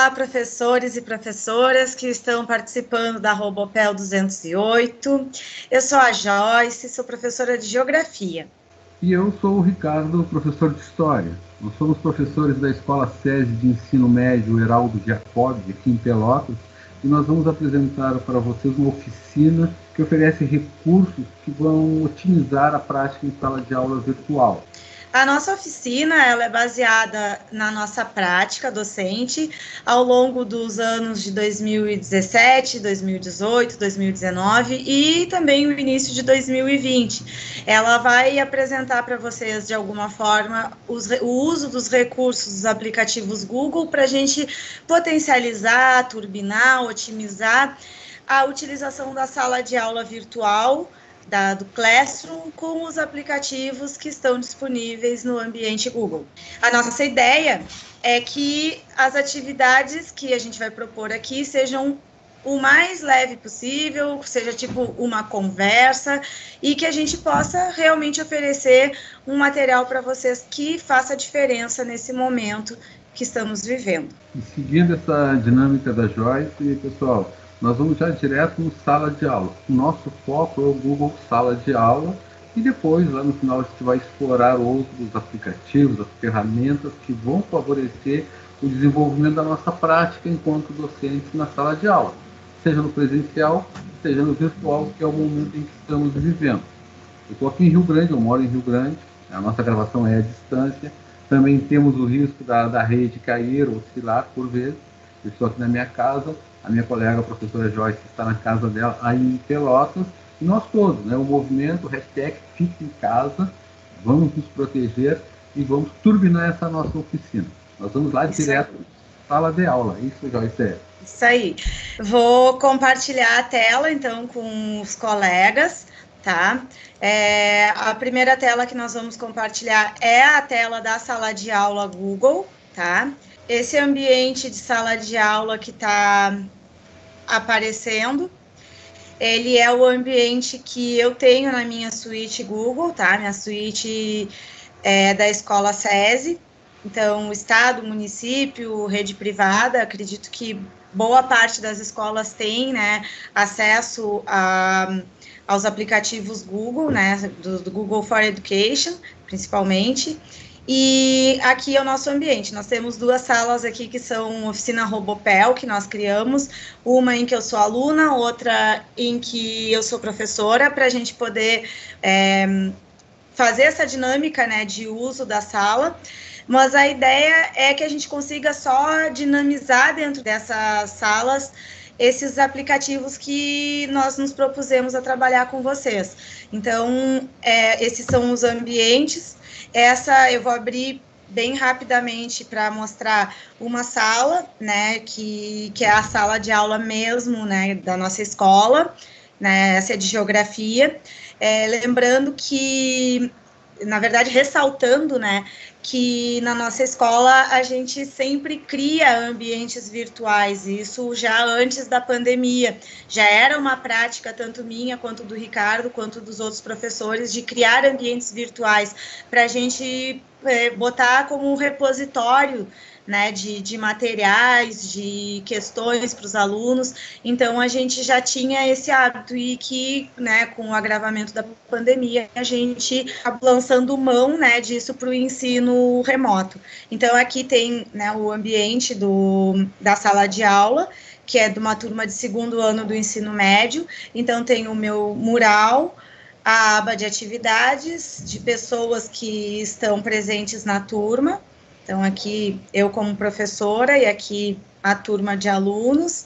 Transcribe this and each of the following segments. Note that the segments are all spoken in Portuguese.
Olá, professores e professoras que estão participando da Robopel 208. Eu sou a Joyce, sou professora de Geografia. E eu sou o Ricardo, professor de História. Nós somos professores da Escola SESI de Ensino Médio Heraldo Jacob, aqui em Pelotas, e nós vamos apresentar para vocês uma oficina que oferece recursos que vão otimizar a prática em sala de aula virtual. A nossa oficina ela é baseada na nossa prática docente ao longo dos anos de 2017, 2018, 2019 e também o início de 2020. Ela vai apresentar para vocês, de alguma forma, o uso dos recursos dos aplicativos Google para a gente potencializar, turbinar, otimizar a utilização da sala de aula virtual, do Classroom, com os aplicativos que estão disponíveis no ambiente Google. A nossa ideia é que as atividades que a gente vai propor aqui sejam o mais leve possível, seja tipo uma conversa, e que a gente possa realmente oferecer um material para vocês que faça diferença nesse momento que estamos vivendo. E seguindo essa dinâmica da Joyce, pessoal, nós vamos já direto no sala de aula. O nosso foco é o Google Sala de Aula e depois, lá no final, a gente vai explorar outros aplicativos, as ferramentas que vão favorecer o desenvolvimento da nossa prática enquanto docentes na sala de aula, seja no presencial, seja no virtual, que é o momento em que estamos vivendo. Eu estou aqui em Rio Grande, eu moro em Rio Grande, a nossa gravação é à distância, também temos o risco da rede cair ou oscilar por vezes. Eu estou aqui na minha casa, a minha colega, a professora Joyce, está na casa dela, aí em Pelotas, e nós todos, né, o movimento, hashtag Fique em Casa, vamos nos proteger e vamos turbinar essa nossa oficina. Nós vamos lá direto para a sala de aula, isso, Joyce? Isso aí. Vou compartilhar a tela, então, com os colegas, tá? A primeira tela que nós vamos compartilhar é a tela da sala de aula Google, tá? Esse ambiente de sala de aula que está aparecendo, ele é o ambiente que eu tenho na minha suíte Google, tá? Minha suíte é da escola SESI, então, estado, município, rede privada, acredito que boa parte das escolas tem, né, acesso aos aplicativos Google, né, do Google for Education, principalmente. E aqui é o nosso ambiente. Nós temos duas salas aqui que são oficina Robopel, que nós criamos, uma em que eu sou aluna, outra em que eu sou professora, para a gente poder fazer essa dinâmica, né, de uso da sala. Mas a ideia é que a gente consiga só dinamizar dentro dessas salas esses aplicativos que nós nos propusemos a trabalhar com vocês. Então, esses são os ambientes. Essa eu vou abrir bem rapidamente para mostrar uma sala, né, que é a sala de aula mesmo, né, da nossa escola, né, essa é de geografia. Lembrando que, na verdade, ressaltando, né, que na nossa escola a gente sempre cria ambientes virtuais, isso já antes da pandemia. Já era uma prática, tanto minha, quanto do Ricardo, quanto dos outros professores, de criar ambientes virtuais para a gente botar como um repositório, né, de materiais, de questões para os alunos. Então, a gente já tinha esse hábito e que, né, com o agravamento da pandemia, a gente acabou lançando mão, né, disso para o ensino remoto. Então, aqui tem, né, o ambiente da sala de aula, que é de uma turma de segundo ano do ensino médio. Então, tem o meu mural, a aba de atividades, de pessoas que estão presentes na turma. Então, aqui eu como professora e aqui a turma de alunos,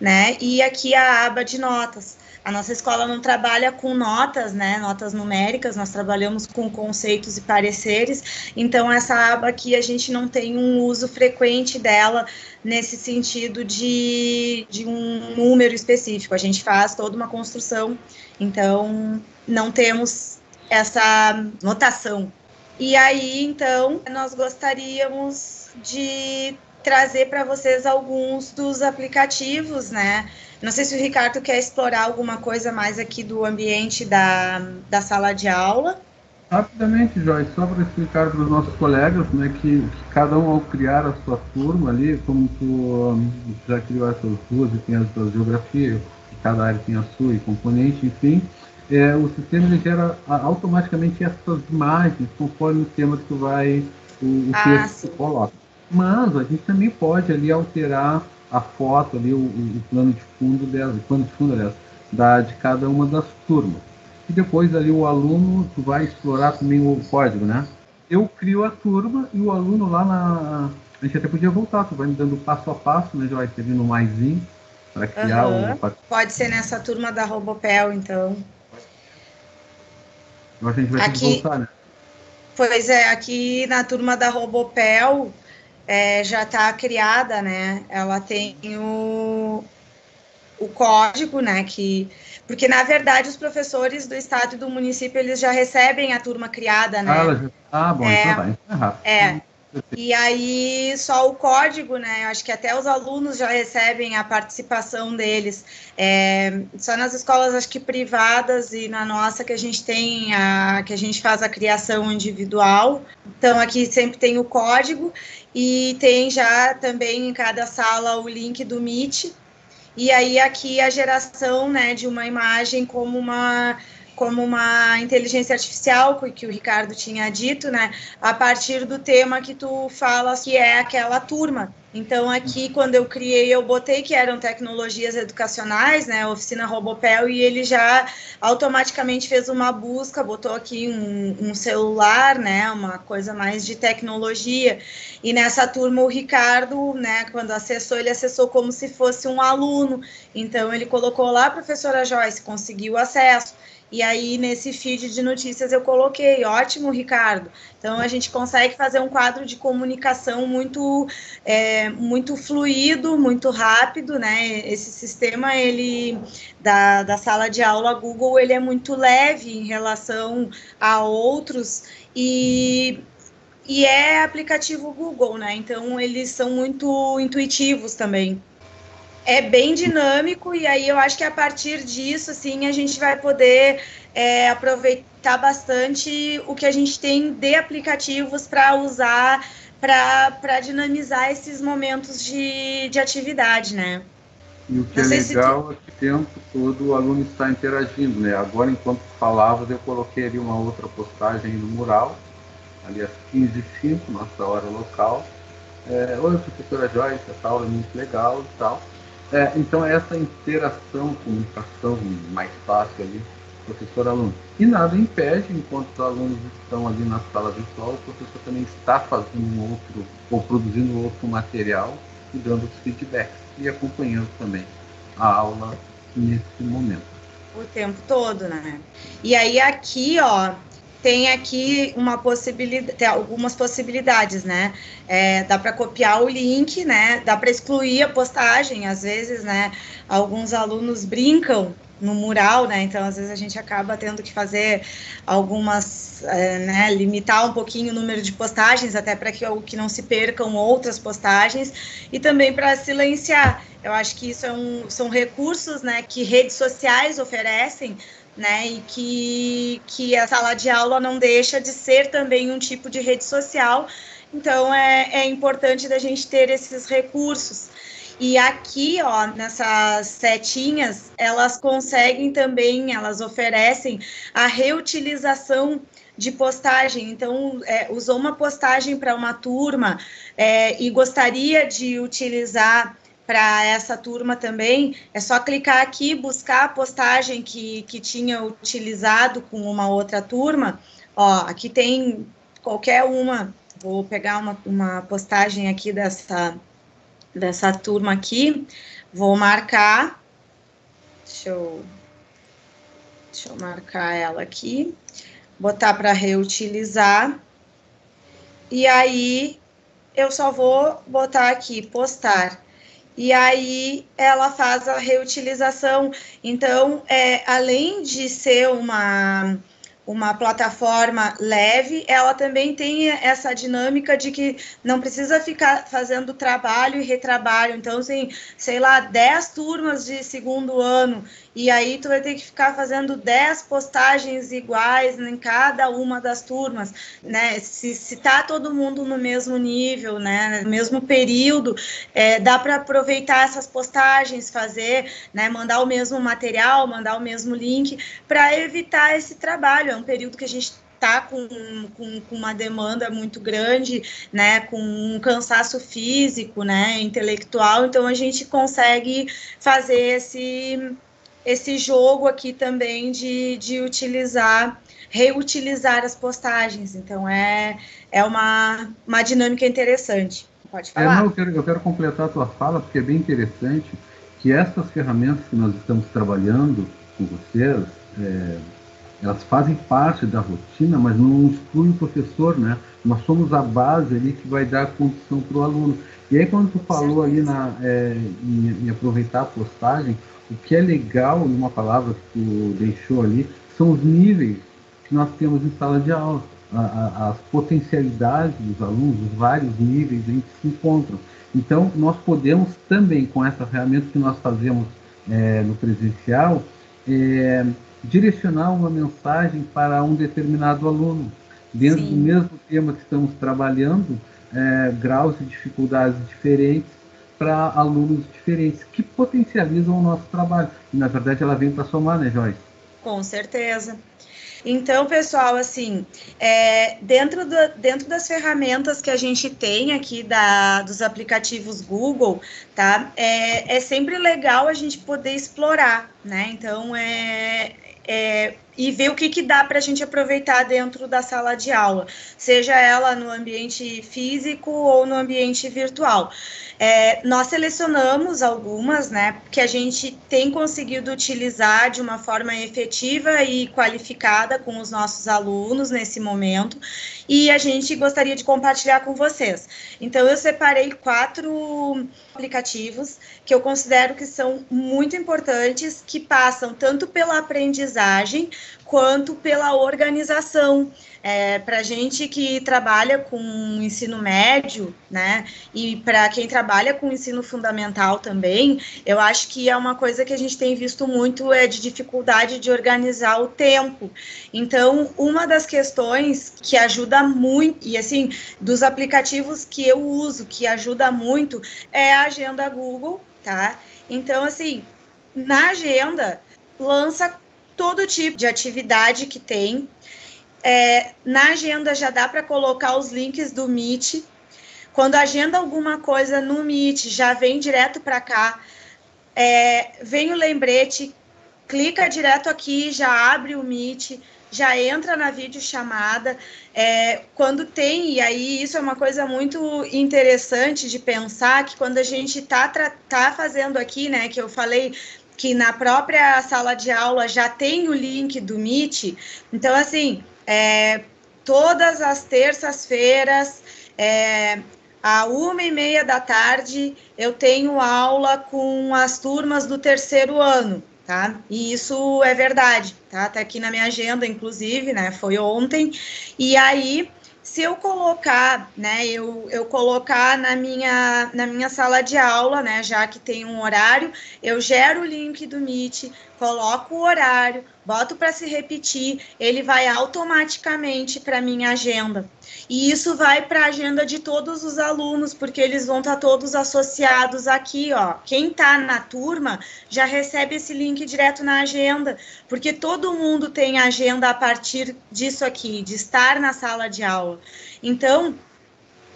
né? E aqui a aba de notas. A nossa escola não trabalha com notas, né? Notas numéricas, nós trabalhamos com conceitos e pareceres. Então, essa aba aqui a gente não tem um uso frequente dela nesse sentido de um número específico. A gente faz toda uma construção, então não temos essa notação. E aí, então, nós gostaríamos de trazer para vocês alguns dos aplicativos, né? Não sei se o Ricardo quer explorar alguma coisa mais aqui do ambiente da sala de aula. Rapidamente, Joyce, só para explicar para os nossos colegas, né, que cada um ao criar a sua turma ali, como tu já criou essas duas e tem as da geografia, e cada área tem a sua e componente, enfim, o sistema ele gera automaticamente essas imagens conforme o tema que tu vai, o texto que Sim. tu coloca. Mas a gente também pode ali alterar a foto ali, o plano de fundo dela, o plano de fundo, aliás, de cada uma das turmas. E depois ali o aluno, tu vai explorar também o código, né? Eu crio a turma e o aluno lá na... A gente até podia voltar, tu vai me dando passo a passo, né? Já vai ter no maisinho para criar o... Pode ser nessa turma da Robopel, então. Eu acho que a gente vai ter que Aqui, voltar, né? pois é, aqui na turma da Robopel já está criada, né? Ela tem o código, né? Porque, na verdade, os professores do estado e do município, eles já recebem a turma criada, né? Bom, então tá. Então é rápido. É, e aí só o código, né? Eu acho que até os alunos já recebem a participação deles. Só nas escolas, acho que privadas e na nossa que a gente tem que a gente faz a criação individual. Então aqui sempre tem o código e tem já também em cada sala o link do Meet. E aí aqui a geração, né, de uma imagem como uma inteligência artificial, que o Ricardo tinha dito, né, a partir do tema que tu fala, que é aquela turma. Então, aqui, quando eu criei, eu botei que eram tecnologias educacionais, né, oficina Robopel, e ele já automaticamente fez uma busca, botou aqui um celular, né, uma coisa mais de tecnologia, e nessa turma o Ricardo, né, quando acessou, ele acessou como se fosse um aluno, então ele colocou lá, professora Joyce, conseguiu acesso, e aí, nesse feed de notícias, eu coloquei, ótimo, Ricardo. Então, a gente consegue fazer um quadro de comunicação muito fluido, muito rápido, né? Esse sistema, ele, da sala de aula Google, ele é muito leve em relação a outros e é aplicativo Google, né? Então, eles são muito intuitivos também. É bem dinâmico, e aí eu acho que a partir disso, assim, a gente vai poder aproveitar bastante o que a gente tem de aplicativos para usar para dinamizar esses momentos de atividade, né? E o que Não é sei se tu... legal é que o tempo todo o aluno está interagindo, né? Agora, enquanto falavas, eu coloquei ali uma outra postagem no mural, ali às 15h05, nossa hora local. Oi, professora Joyce, essa aula é muito legal e tal. Então, essa interação, comunicação mais fácil ali, professor-aluno. E nada impede, enquanto os alunos estão ali na sala virtual, o professor também está fazendo um outro, ou produzindo outro material e dando os feedbacks e acompanhando também a aula nesse momento. O tempo todo, né? E aí aqui, ó, tem aqui uma possibilidade, tem algumas possibilidades, né? Dá para copiar o link, né? Dá para excluir a postagem, às vezes, né? Alguns alunos brincam no mural, né? Então, às vezes a gente acaba tendo que fazer algumas, né? Limitar um pouquinho o número de postagens, até para que não se percam outras postagens, e também para silenciar. Eu acho que isso são recursos, né? Que redes sociais oferecem, né, e que a sala de aula não deixa de ser também um tipo de rede social, então é importante da gente ter esses recursos. E aqui, ó, nessas setinhas, elas conseguem também, elas oferecem a reutilização de postagem. Então, usou uma postagem para uma turma e gostaria de utilizar para essa turma também, é só clicar aqui, buscar a postagem que tinha utilizado com uma outra turma. Ó, aqui tem qualquer uma, vou pegar uma postagem aqui dessa turma aqui, vou marcar, deixa eu marcar ela aqui, botar para reutilizar, e aí eu só vou botar aqui, postar. E aí ela faz a reutilização. Então, além de ser uma plataforma leve, ela também tem essa dinâmica de que não precisa ficar fazendo trabalho e retrabalho. Então, assim, sei lá, 10 turmas de segundo ano e aí tu vai ter que ficar fazendo 10 postagens iguais em cada uma das turmas, né? Se tá todo mundo no mesmo nível, né, no mesmo período, dá para aproveitar essas postagens, fazer, né, mandar o mesmo material, mandar o mesmo link, para evitar esse trabalho. É um período que a gente está com uma demanda muito grande, né, com um cansaço físico, né, intelectual, então a gente consegue fazer esse jogo aqui também de reutilizar as postagens. Então é uma dinâmica interessante. Pode Não, falar. eu quero completar a tua fala, porque é bem interessante que essas ferramentas que nós estamos trabalhando com vocês, elas fazem parte da rotina, mas não exclui o professor, né? Nós somos a base ali que vai dar condição para o aluno. E aí, quando tu falou ali em aproveitar a postagem, o que é legal, numa palavra que tu deixou ali, são os níveis que nós temos em sala de aula. As potencialidades dos alunos, os vários níveis em que se encontram. Então, nós podemos também, com essa ferramenta que nós fazemos no presencial, direcionar uma mensagem para um determinado aluno. Dentro do mesmo tema que estamos trabalhando, graus de dificuldades diferentes para alunos diferentes, que potencializam o nosso trabalho. E, na verdade, ela vem para somar, né, Joyce? Com certeza. Então, pessoal, assim, dentro das ferramentas que a gente tem aqui dos aplicativos Google, tá? É sempre legal a gente poder explorar, né? Então, e ver o que dá para a gente aproveitar dentro da sala de aula, seja ela no ambiente físico ou no ambiente virtual. Nós selecionamos algumas, né, que a gente tem conseguido utilizar de uma forma efetiva e qualificada com os nossos alunos nesse momento, e a gente gostaria de compartilhar com vocês. Então, eu separei 4 aplicativos que eu considero que são muito importantes, que passam tanto pela aprendizagem quanto pela organização. Para a gente que trabalha com ensino médio, né, e para quem trabalha com ensino fundamental também, eu acho que é uma coisa que a gente tem visto muito de dificuldade de organizar o tempo. Então, uma das questões que ajuda muito, e assim, dos aplicativos que eu uso, que ajuda muito, é a agenda Google, tá? Então, assim, na agenda, lança todo tipo de atividade que tem. Na agenda já dá para colocar os links do Meet. Quando agenda alguma coisa no Meet, já vem direto para cá. Vem o lembrete, clica direto aqui, já abre o Meet, já entra na videochamada. Quando tem, e aí isso é uma coisa muito interessante de pensar, que quando a gente tá fazendo aqui, né, que eu falei que na própria sala de aula já tem o link do Meet, então, assim, todas as terças-feiras, à 1h30 eu tenho aula com as turmas do terceiro ano, tá? E isso é verdade, tá? Tá aqui na minha agenda, inclusive, né? Foi ontem. E aí, se eu colocar, né? Eu colocar na minha sala de aula, né? Já que tem um horário, eu gero o link do Meet, coloco o horário, boto para se repetir, ele vai automaticamente para minha agenda. E isso vai para a agenda de todos os alunos, porque eles vão estar todos associados aqui, ó. Quem está na turma já recebe esse link direto na agenda, porque todo mundo tem agenda a partir disso aqui, de estar na sala de aula. Então,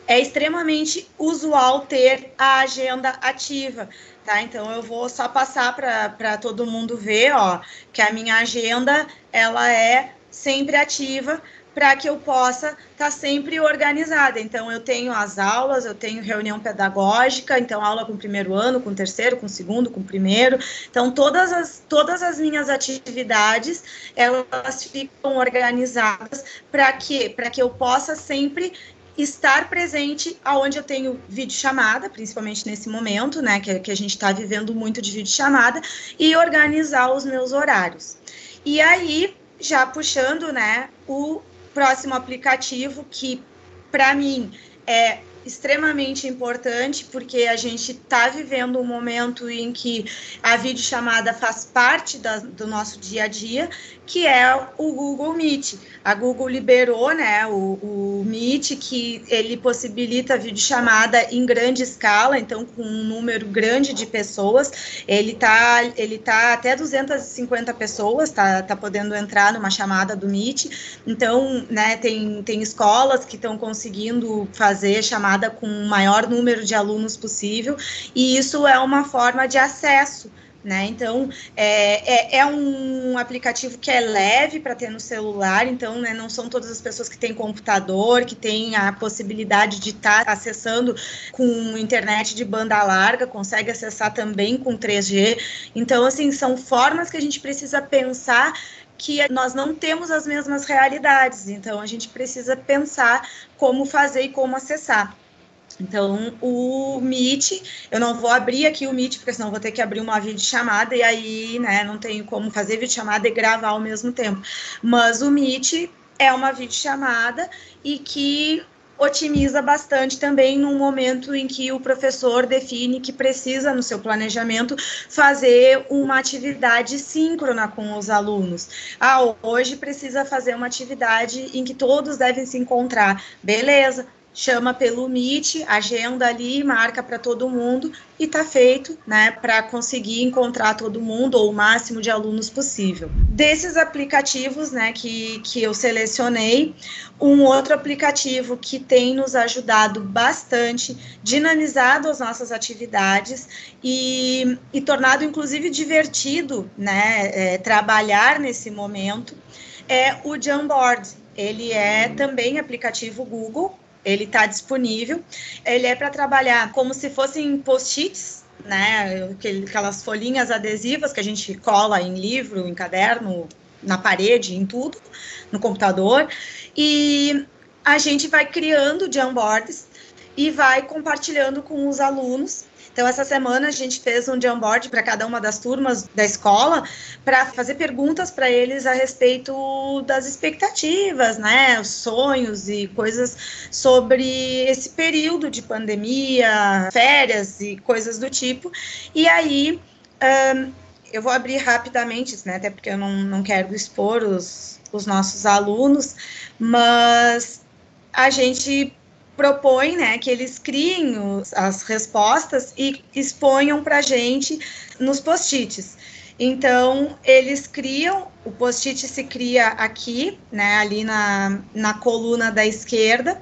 é extremamente usual ter a agenda ativa, tá? Então, eu vou só passar para todo mundo ver, ó, que a minha agenda, ela é sempre ativa, para que eu possa estar sempre organizada. Então, eu tenho as aulas, eu tenho reunião pedagógica, então aula com o primeiro ano, com o terceiro, com o segundo, com o primeiro. Então, todas as minhas atividades, elas ficam organizadas para que eu possa sempre estar presente aonde eu tenho videochamada, principalmente nesse momento, né, que a gente está vivendo muito de videochamada, e organizar os meus horários. E aí, já puxando, né, o próximo aplicativo que, para mim, é extremamente importante, porque a gente está vivendo um momento em que a videochamada faz parte do nosso dia a dia, que é o Google Meet. A Google liberou, né, o Meet, que ele possibilita a videochamada em grande escala, então com um número grande de pessoas. Ele tá até 250 pessoas, tá podendo entrar numa chamada do Meet. Então, né, tem escolas que estão conseguindo fazer chamada com o maior número de alunos possível, e isso é uma forma de acesso, né? Então, é um aplicativo que é leve para ter no celular, então, né, não são todas as pessoas que têm computador, que têm a possibilidade de estar acessando com internet de banda larga, consegue acessar também com 3G. Então, assim, são formas que a gente precisa pensar que nós não temos as mesmas realidades, então a gente precisa pensar como fazer e como acessar. Então, o Meet, eu não vou abrir aqui o Meet, porque senão vou ter que abrir uma videochamada, e aí, né, não tenho como fazer videochamada e gravar ao mesmo tempo. Mas o Meet é uma videochamada e que otimiza bastante também no momento em que o professor define que precisa, no seu planejamento, fazer uma atividade síncrona com os alunos. Hoje precisa fazer uma atividade em que todos devem se encontrar. Beleza, chama pelo Meet, agenda ali, marca para todo mundo e está feito, né, para conseguir encontrar todo mundo ou o máximo de alunos possível. Desses aplicativos, né, que eu selecionei, um outro aplicativo que tem nos ajudado bastante, dinamizado as nossas atividades e tornado, inclusive, divertido, né, trabalhar nesse momento, é o Jamboard. Ele é também aplicativo Google, ele está disponível, ele é para trabalhar como se fossem post-its, né, aquelas folhinhas adesivas que a gente cola em livro, em caderno, na parede, em tudo, no computador, e a gente vai criando Jamboards e vai compartilhando com os alunos. Então, essa semana a gente fez um Jamboard para cada uma das turmas da escola para fazer perguntas para eles a respeito das expectativas, né, os sonhos e coisas sobre esse período de pandemia, férias e coisas do tipo. E aí, eu vou abrir rapidamente, né, até porque eu não quero expor os nossos alunos, mas a gente propõe, né, que eles criem as respostas e exponham para a gente nos post-its. Então, eles criam, o post-it se cria aqui, né, ali na coluna da esquerda,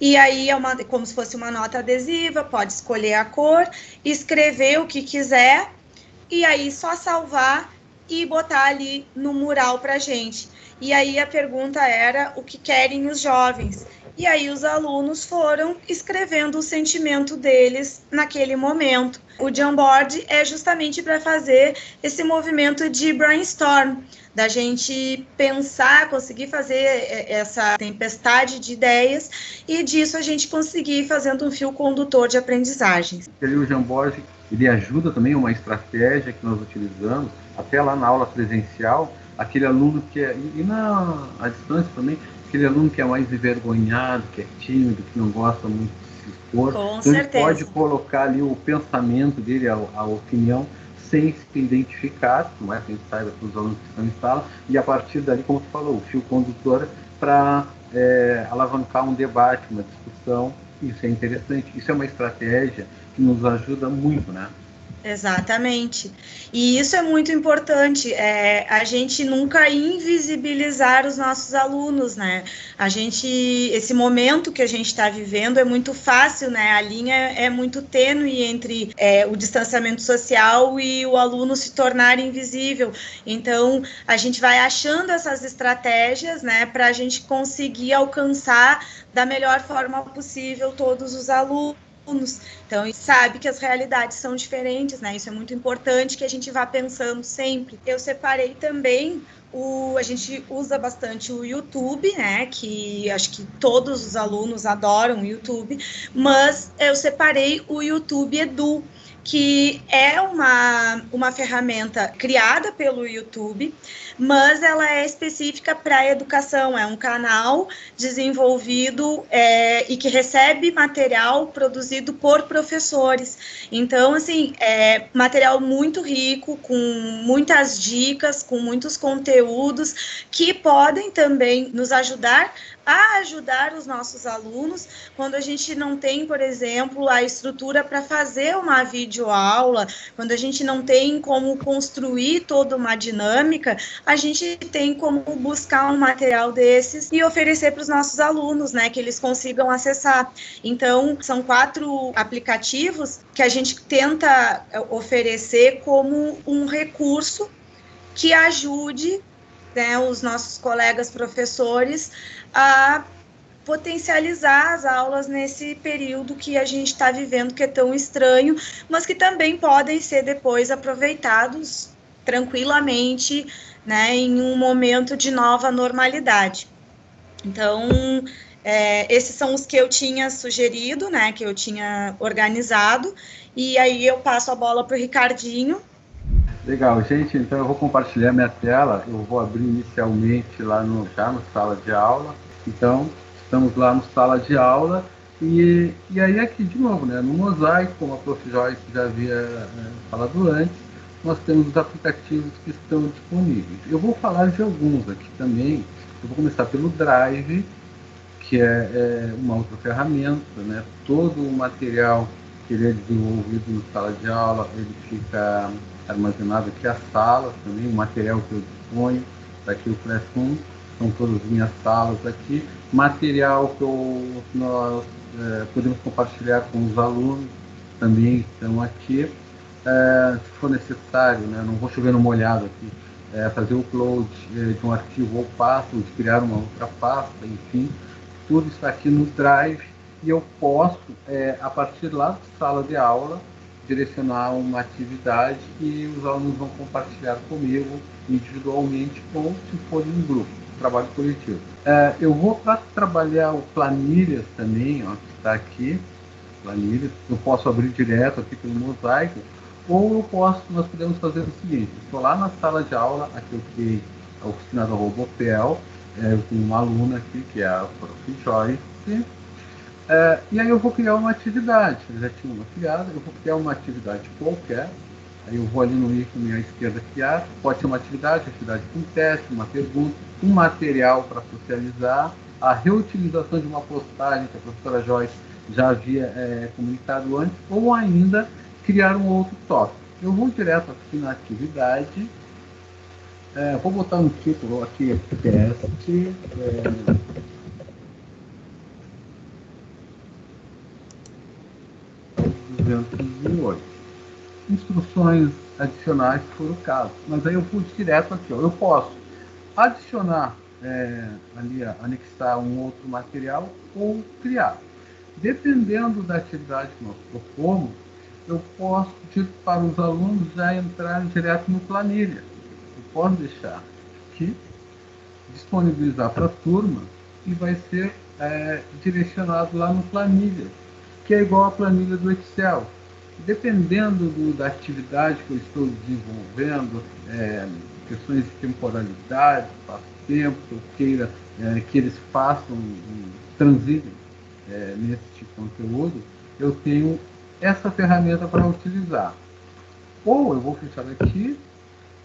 e aí é como se fosse uma nota adesiva, pode escolher a cor, escrever o que quiser, e aí só salvar e botar ali no mural para a gente. E aí a pergunta era o que querem os jovens. E aí os alunos foram escrevendo o sentimento deles naquele momento. O Jamboard é justamente para fazer esse movimento de brainstorm, da gente pensar, conseguir fazer essa tempestade de ideias e disso a gente conseguir fazendo um fio condutor de aprendizagens. O Jamboard, ele ajuda também uma estratégia que nós utilizamos, até lá na aula presencial, aquele aluno que e à distância também, aquele aluno que é mais envergonhado, que é tímido, que não gosta muito de se expor. Com então certeza. Ele pode colocar ali o pensamento dele, a opinião, sem se identificar, não é? Quem saiba para os alunos que estão em sala, e a partir dali, como tu falou, o fio condutor para alavancar um debate, uma discussão. Isso é interessante, isso é uma estratégia que nos ajuda muito, né? Exatamente. E isso é muito importante, a gente nunca invisibilizar os nossos alunos, né? Esse momento que a gente está vivendo é muito fácil, né? A linha é muito tênue entre o distanciamento social e o aluno se tornar invisível. Então, a gente vai achando essas estratégias, né, para a gente conseguir alcançar da melhor forma possível todos os alunos. Então, a gente sabe que as realidades são diferentes, né? Isso é muito importante que a gente vá pensando sempre. Eu separei também a gente usa bastante o YouTube, né? Que acho que todos os alunos adoram o YouTube, mas eu separei o YouTube Edu, que é uma ferramenta criada pelo YouTube, mas ela é específica para a educação, é um canal desenvolvido e que recebe material produzido por professores. Então, assim, é material muito rico, com muitas dicas, com muitos conteúdos que podem também nos ajudar a ajudar os nossos alunos quando a gente não tem, por exemplo, a estrutura para fazer uma videoaula, quando a gente não tem como construir toda uma dinâmica, a gente tem como buscar um material desses e oferecer para os nossos alunos, né, que eles consigam acessar. Então, são 4 aplicativos que a gente tenta oferecer como um recurso que ajude, né, os nossos colegas professores a potencializar as aulas nesse período que a gente está vivendo, que é tão estranho, mas que também podem ser depois aproveitados tranquilamente, né, em um momento de nova normalidade. Então, esses são os que eu tinha sugerido, né, que eu tinha organizado, e aí eu passo a bola para o Ricardinho. Legal, gente, então eu vou compartilhar minha tela, eu vou abrir inicialmente lá já no sala de aula, então estamos lá no sala de aula, e aí aqui de novo, né, no mosaico, como a Prof. Joyce já havia falado antes, nós temos os aplicativos que estão disponíveis. Eu vou falar de alguns aqui também, eu vou começar pelo Drive, que é uma outra ferramenta, né, todo o material que ele é desenvolvido na sala de aula, ele fica armazenado aqui, as salas também, o material que eu disponho, daqui o Classroom, são todas as minhas salas aqui, material que nós podemos compartilhar com os alunos, também estão aqui, se for necessário, né, não vou chover no molhado aqui, fazer o upload de um arquivo ou pasta, ou de criar uma outra pasta, enfim, tudo está aqui no Drive, e eu posso, a partir lá da sala de aula, direcionar uma atividade e os alunos vão compartilhar comigo individualmente ou se for em grupo, trabalho coletivo. Eu vou para trabalhar o Planilhas também, ó, que está aqui, Planilhas, eu posso abrir direto aqui pelo mosaico, ou nós podemos fazer o seguinte, estou lá na sala de aula, aqui eu criei a oficina da Robopel, eu tenho uma aluna aqui, que é a Prof. Joyce, e aí eu vou criar uma atividade, eu já tinha uma criada, eu vou criar uma atividade qualquer, aí eu vou ali no ícone à esquerda criar, pode ser uma atividade com teste, uma pergunta, um material para socializar, a reutilização de uma postagem que a professora Joyce já havia comunicado antes, ou ainda criar um outro tópico. Eu vou direto aqui na atividade, vou botar um título aqui, teste, 208. Instruções adicionais, se for o caso. Mas aí eu vou direto aqui. Ó. Eu posso adicionar, ali, anexar um outro material ou criar. Dependendo da atividade que nós propomos, eu posso pedir para os alunos já entrarem direto no planilha. Eu posso deixar aqui, disponibilizar para a turma e vai ser direcionado lá no planilha, que é igual à planilha do Excel. Dependendo da atividade que eu estou desenvolvendo, questões de temporalidade, espaço-tempo, que eu queira que eles façam, transitem nesse conteúdo, eu tenho essa ferramenta para utilizar. Ou eu vou fechar aqui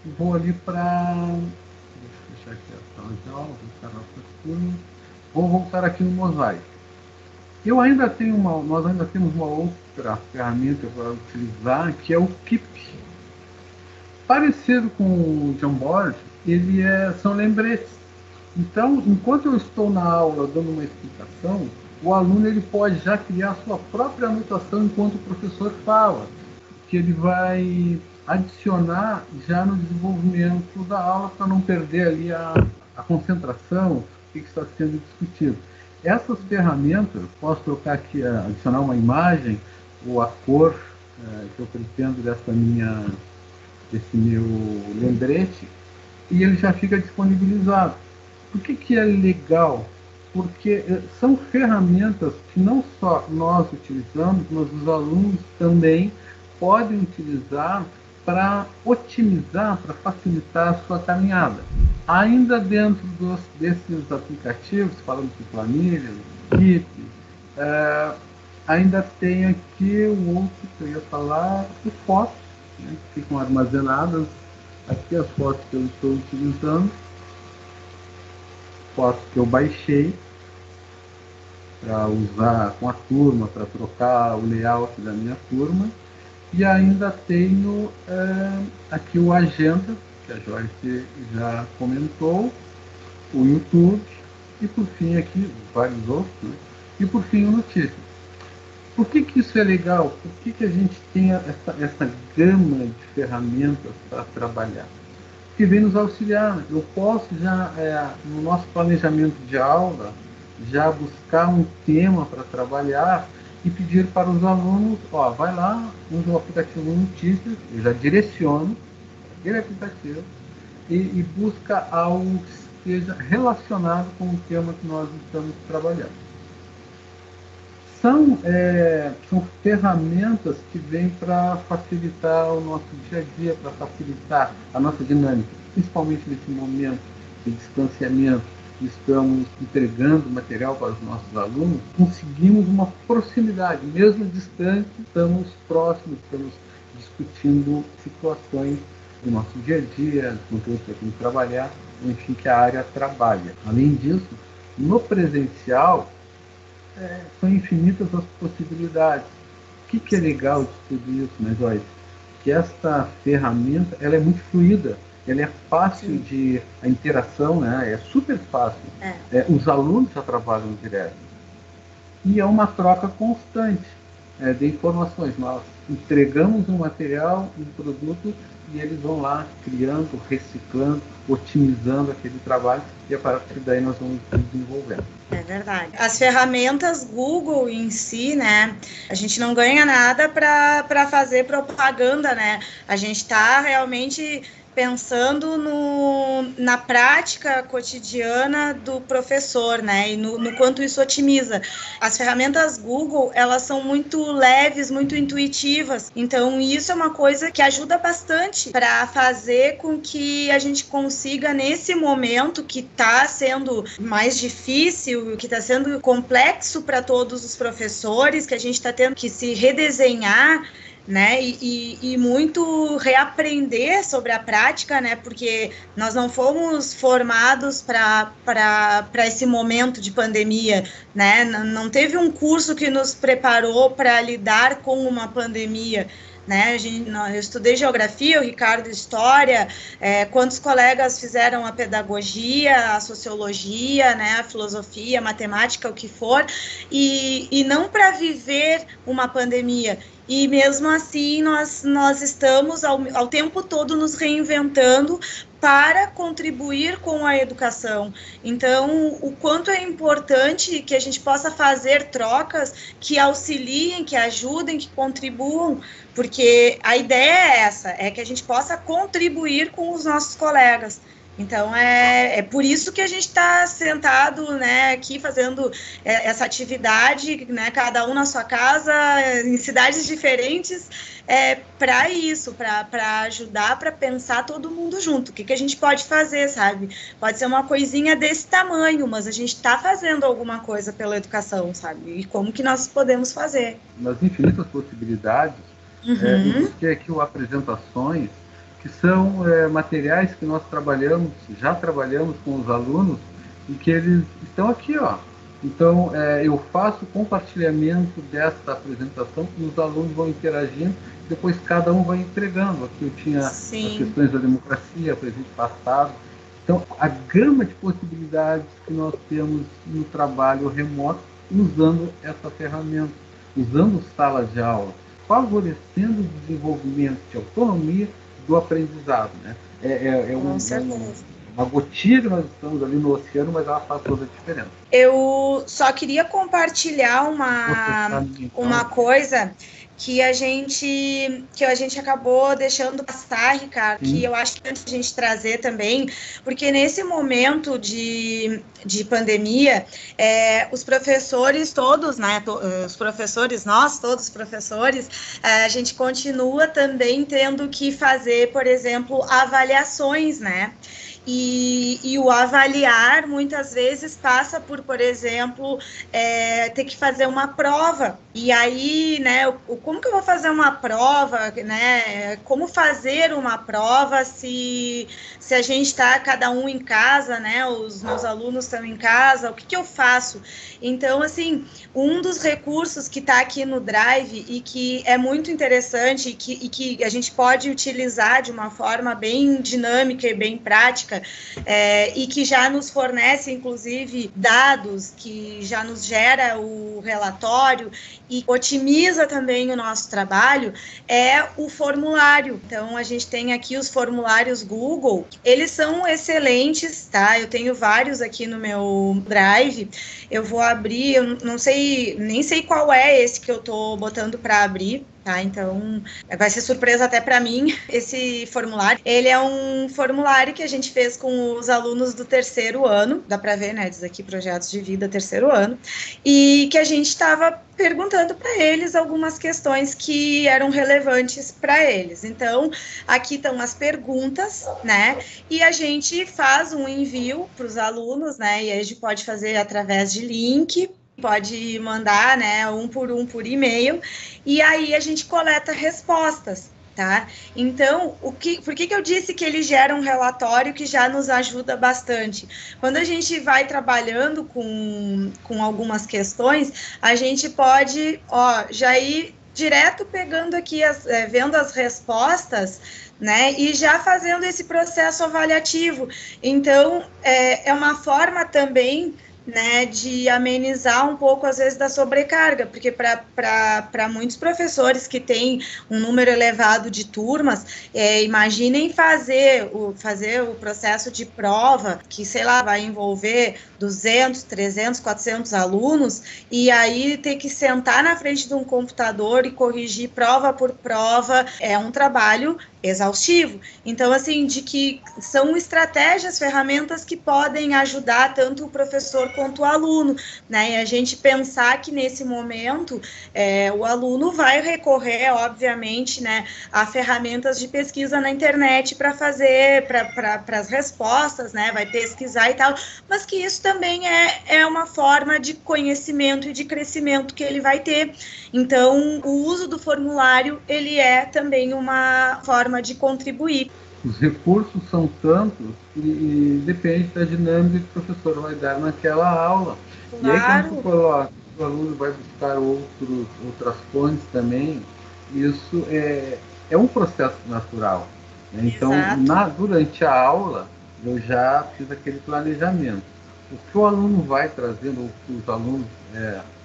e vou ali para... Deixa eu fechar aqui a sala de aula, vou fechar nossa turma. Vou voltar aqui no mosaico. Nós ainda temos uma outra ferramenta para utilizar, que é o Keep. Parecido com o Jamboard, são lembretes. Então, enquanto eu estou na aula dando uma explicação, o aluno ele pode já criar a sua própria anotação enquanto o professor fala, que ele vai adicionar já no desenvolvimento da aula para não perder ali a concentração, o que está sendo discutido. Essas ferramentas, posso trocar aqui, adicionar uma imagem ou a cor que eu pretendo desse meu lembrete, e ele já fica disponibilizado. Por que é legal? Porque são ferramentas que não só nós utilizamos, mas os alunos também podem utilizar para otimizar, para facilitar a sua caminhada. Ainda dentro desses aplicativos, falando de planilhas, Keep, ainda tem aqui um outro que eu ia falar, de fotos, né, que ficam armazenadas. Aqui as fotos que eu estou utilizando, fotos que eu baixei para usar com a turma, para trocar o layout da minha turma. E ainda tenho aqui o Agenda, que a Joyce já comentou, o YouTube, e por fim aqui, vários outros, né? E por fim o Notícias. Por que isso é legal? Por que a gente tem essa gama de ferramentas para trabalhar? Que vem nos auxiliar. Eu posso já, no nosso planejamento de aula, já buscar um tema para trabalhar e pedir para os alunos, vai lá, usa o aplicativo Notícias, eu já direciono aquele aplicativo e busca algo que esteja relacionado com o tema que nós estamos trabalhando. São ferramentas que vêm para facilitar o nosso dia a dia, para facilitar a nossa dinâmica, principalmente nesse momento de distanciamento. Estamos entregando material para os nossos alunos, conseguimos uma proximidade, mesmo distante, estamos próximos, estamos discutindo situações do nosso dia a dia, do conteúdo que temos que trabalhar, enfim, que a área trabalha. Além disso, no presencial, são infinitas as possibilidades. O que é legal de tudo isso, né, Joyce? Que esta ferramenta ela é muito fluida, ela é fácil de a interação, né? É super fácil. Os alunos já trabalham direto. E é uma troca constante de informações. Nós entregamos um material, um produto, e eles vão lá criando, reciclando, otimizando aquele trabalho, e a partir daí nós vamos desenvolvendo. É verdade. As ferramentas Google em si, né? A gente não ganha nada para fazer propaganda, né? A gente está realmente pensando na prática cotidiana do professor, né? E no quanto isso otimiza. As ferramentas Google, elas são muito leves, muito intuitivas. Então, isso é uma coisa que ajuda bastante para fazer com que a gente consiga, nesse momento que está sendo mais difícil, que está sendo complexo para todos os professores, que a gente está tendo que se redesenhar, né, e muito reaprender sobre a prática, né, porque nós não fomos formados para esse momento de pandemia, né, não teve um curso que nos preparou para lidar com uma pandemia, né, eu estudei geografia, o Ricardo história, quantos colegas fizeram a pedagogia, a sociologia, né, a filosofia, a matemática, o que for, e não para viver uma pandemia. E mesmo assim, nós estamos ao tempo todo nos reinventando para contribuir com a educação. Então, o quanto é importante que a gente possa fazer trocas que auxiliem, que ajudem, que contribuam, porque a ideia é essa, é que a gente possa contribuir com os nossos colegas. Então, é por isso que a gente está sentado, né, aqui fazendo essa atividade, né, cada um na sua casa, em cidades diferentes, para isso, para ajudar, para pensar todo mundo junto. O que a gente pode fazer, sabe? Pode ser uma coisinha desse tamanho, mas a gente está fazendo alguma coisa pela educação, sabe? E como que nós podemos fazer? Nas infinitas possibilidades, eu busquei aqui apresentações que são materiais que nós já trabalhamos com os alunos e que eles estão aqui, ó. Então, eu faço compartilhamento desta apresentação e os alunos vão interagindo, depois cada um vai entregando. Aqui eu tinha as questões da democracia, presente e passado. Então, a gama de possibilidades que nós temos no trabalho remoto usando essa ferramenta, usando salas de aula, favorecendo o desenvolvimento de autonomia do aprendizado, né? Uma gotinha que nós estamos ali no oceano, mas ela faz toda a diferença. Eu só queria compartilhar uma coisa que a gente acabou deixando passar, Ricardo, que eu acho que a gente trazer também, porque nesse momento de pandemia, os professores todos, né, os professores, nós todos professores, a gente continua também tendo que fazer, por exemplo, avaliações, né? E o avaliar muitas vezes passa por exemplo, ter que fazer uma prova. E aí, né, como que eu vou fazer uma prova, né? Como fazer uma prova se a gente está cada um em casa, né? Os meus alunos estão em casa, o que eu faço? Então, assim, um dos recursos que está aqui no Drive e que é muito interessante e que a gente pode utilizar de uma forma bem dinâmica e bem prática, e que já nos fornece, inclusive, dados, que já nos gera o relatório e otimiza também o nosso trabalho, é o formulário. Então, a gente tem aqui os formulários Google, eles são excelentes, tá? Eu tenho vários aqui no meu Drive, eu vou abrir, eu não sei, nem sei qual é esse que eu tô botando para abrir, tá? Então, vai ser surpresa até para mim esse formulário. Ele é um formulário que a gente fez com os alunos do terceiro ano, dá para ver, né? Diz aqui projetos de vida terceiro ano, e que a gente estava perguntando para eles algumas questões que eram relevantes para eles. Então, aqui estão as perguntas, né? E a gente faz um envio para os alunos, né? E a gente pode fazer através de link, pode mandar, né, um por e-mail, e aí a gente coleta respostas, tá? Então, por que eu disse que ele gera um relatório que já nos ajuda bastante? Quando a gente vai trabalhando com algumas questões, a gente pode, já ir direto pegando aqui, vendo as respostas, né, e já fazendo esse processo avaliativo. Então, é uma forma também, né, de amenizar um pouco, às vezes, da sobrecarga, porque para muitos professores que têm um número elevado de turmas, imaginem fazer o processo de prova, que, sei lá, vai envolver 200, 300, 400 alunos, e aí ter que sentar na frente de um computador e corrigir prova por prova, é um trabalho exaustivo. Então, assim, de que são estratégias, ferramentas que podem ajudar tanto o professor quanto o aluno, né? E a gente pensar que nesse momento o aluno vai recorrer, obviamente, né, a ferramentas de pesquisa na internet para fazer, para as respostas, né? Vai pesquisar e tal, mas que isso também é uma forma de conhecimento e de crescimento que ele vai ter. Então, o uso do formulário, ele é também uma forma de contribuir. Os recursos são tantos e depende da dinâmica que o professor vai dar naquela aula. Claro. E aí, quando tu coloca, o aluno vai buscar outras fontes também, isso é um processo natural. Né? Então, durante a aula, eu já fiz aquele planejamento. O que o aluno vai trazendo, o que os alunos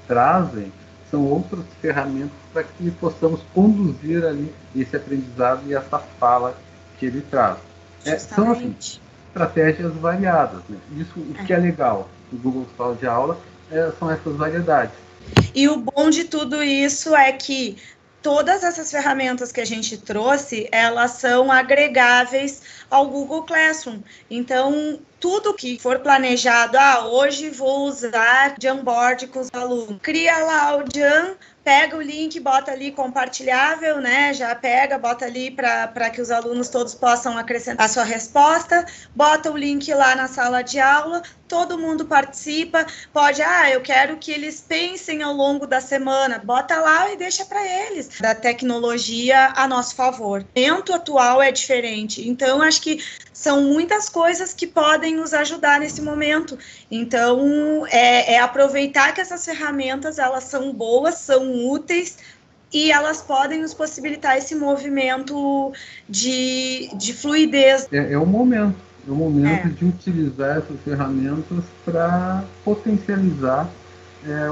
trazem, são outras ferramentas para que possamos conduzir ali esse aprendizado e essa fala que ele traz. São assim, estratégias variadas. Né? Isso, o que é legal no Google Sala de Aula são essas variedades. E o bom de tudo isso é que todas essas ferramentas que a gente trouxe, elas são agregáveis ao Google Classroom. Então, tudo que for planejado, hoje vou usar Jamboard com os alunos, cria lá o Jam, pega o link, bota ali compartilhável, né? Já pega, bota ali para que os alunos todos possam acrescentar a sua resposta, bota o link lá na sala de aula, todo mundo participa, pode, eu quero que eles pensem ao longo da semana, bota lá e deixa para eles. Da tecnologia a nosso favor. O momento atual é diferente, então acho que são muitas coisas que podem nos ajudar nesse momento. Então, aproveitar que essas ferramentas, elas são boas, são úteis, e elas podem nos possibilitar esse movimento de fluidez. É o momento de utilizar essas ferramentas para potencializar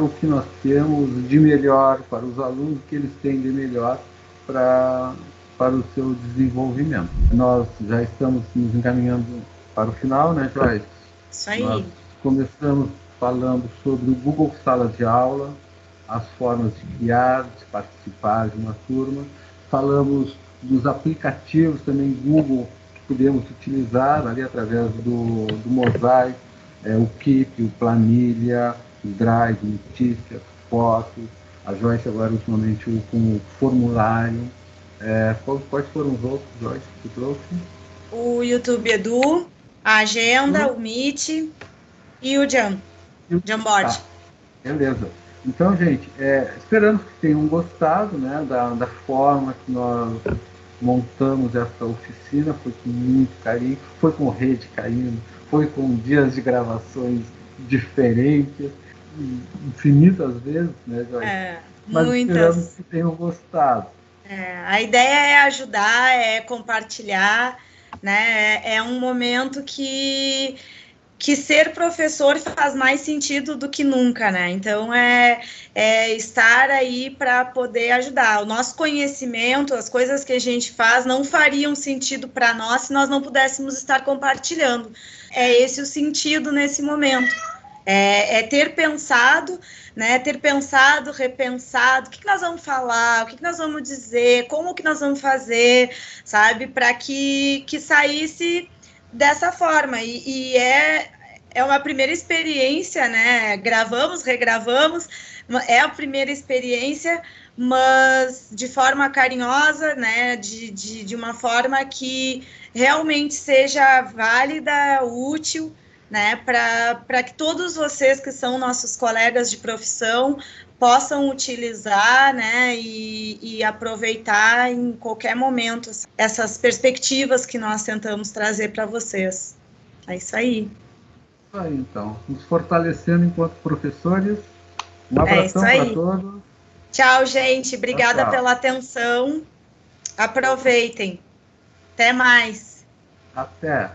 o que nós temos de melhor para os alunos, o que eles têm de melhor para o seu desenvolvimento. Nós já estamos nos encaminhando para o final, né, Joyce? Isso aí. Nós começamos falando sobre o Google Sala de Aula, as formas de criar, de participar de uma turma. Falamos dos aplicativos também Google que podemos utilizar ali através do Mosaic, o Keep, o Planilha, o Drive, notícias, fotos. A Joyce agora ultimamente com o formulário. Quais foram os outros, Joyce, que tu trouxe? O YouTube Edu, a Agenda, o Meet e o Jamboard. Tá, beleza. Então, gente, esperamos que tenham gostado, né, da forma que nós montamos essa oficina. Foi com muito carinho, foi com rede caindo, foi com dias de gravações diferentes, infinitas vezes, né, Joyce? Mas esperamos que tenham gostado. A ideia é ajudar, é compartilhar, né? É um momento que ser professor faz mais sentido do que nunca, né? Então, estar aí para poder ajudar. O nosso conhecimento, as coisas que a gente faz, não fariam sentido para nós se nós não pudéssemos estar compartilhando. É esse o sentido nesse momento. Ter pensado, né? Ter pensado, repensado, o que nós vamos falar, o que nós vamos dizer, como que nós vamos fazer, sabe? Para que saísse dessa forma. E é uma primeira experiência, né? Gravamos, regravamos, é a primeira experiência, mas de forma carinhosa, né? De uma forma que realmente seja válida, útil, né? Para que todos vocês que são nossos colegas de profissão possam utilizar, né, e aproveitar em qualquer momento essas perspectivas que nós tentamos trazer para vocês. É isso aí. Isso aí, então. Nos fortalecendo enquanto professores. Um abração para todos. Tchau, gente. Obrigada tchau. Pela atenção. Aproveitem. Até mais. Até.